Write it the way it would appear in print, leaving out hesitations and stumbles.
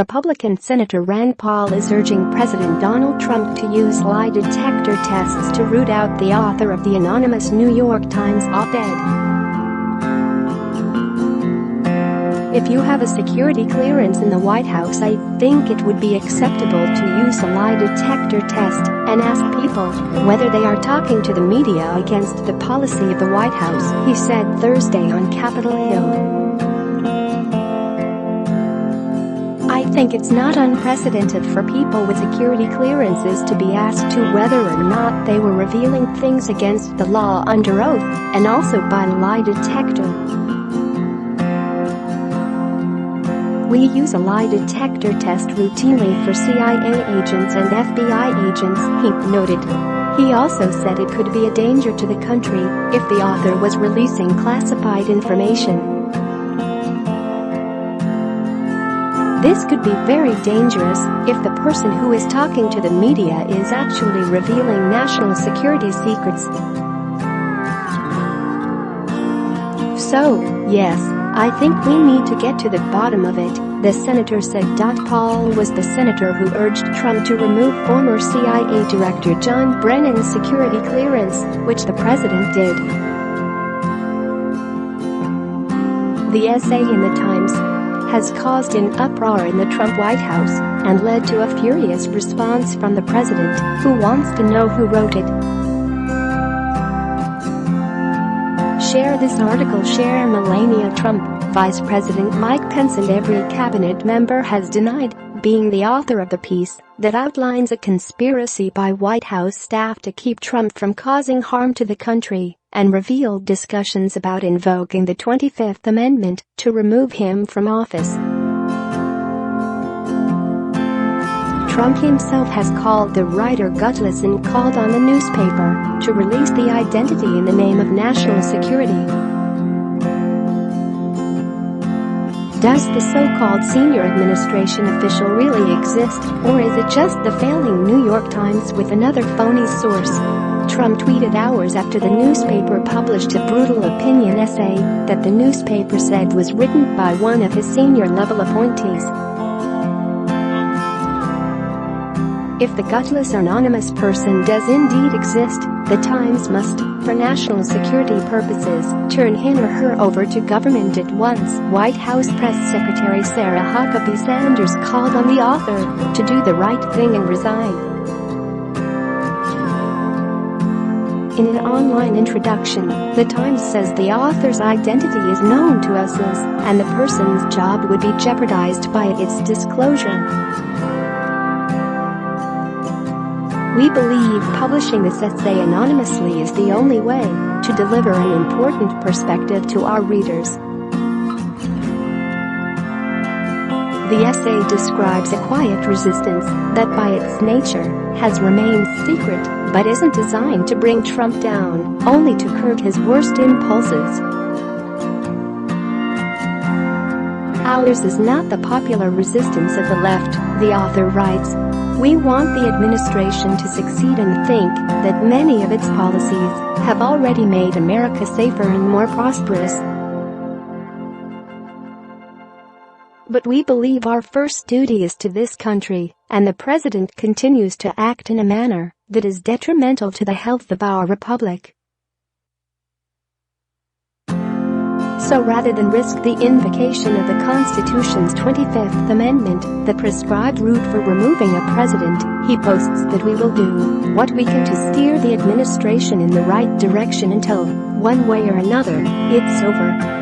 Republican Senator Rand Paul is urging President Donald Trump to use lie detector tests to root out the author of the anonymous New York Times op-ed. If you have a security clearance in the White House, I think it would be acceptable to use a lie detector test and ask people whether they are talking to the media against the policy of the White House, he said Thursday on Capitol Hill. I think it's not unprecedented for people with security clearances to be asked to whether or not they were revealing things against the law under oath, and also by lie detector. We use a lie detector test routinely for CIA agents and FBI agents, he noted. He also said it could be a danger to the country if the author was releasing classified information. This could be very dangerous if the person who is talking to the media is actually revealing national security secrets. So, yes, I think we need to get to the bottom of it, the senator said. Paul was the senator who urged Trump to remove former CIA Director John Brennan's security clearance, which the president did. The essay in the Times has caused an uproar in the Trump White House and led to a furious response from the president, who wants to know who wrote it. Share this article. Share. Melania Trump, Vice President Mike Pence and every cabinet member has denied being the author of the piece that outlines a conspiracy by White House staff to keep Trump from causing harm to the country, and revealed discussions about invoking the 25th Amendment to remove him from office. Trump himself has called the writer gutless and called on the newspaper to release the identity in the name of national security. Does the so-called senior administration official really exist, or is it just the failing New York Times with another phony source? Trump tweeted hours after the newspaper published a brutal opinion essay that the newspaper said was written by one of his senior-level appointees. If the gutless anonymous person does indeed exist, the Times must, for national security purposes, turn him or her over to government at once. White House Press Secretary Sarah Huckabee Sanders called on the author to do the right thing and resign. In an online introduction, the Times says the author's identity is known to us and the person's job would be jeopardized by its disclosure. We believe publishing this essay anonymously is the only way to deliver an important perspective to our readers. The essay describes a quiet resistance that by its nature has remained secret but isn't designed to bring Trump down, only to curb his worst impulses. Ours is not the popular resistance of the left, the author writes. We want the administration to succeed and think that many of its policies have already made America safer and more prosperous. But we believe our first duty is to this country, and the president continues to act in a manner that is detrimental to the health of our republic. So rather than risk the invocation of the Constitution's 25th Amendment, the prescribed route for removing a president, he boasts that we will do what we can to steer the administration in the right direction until, one way or another, it's over.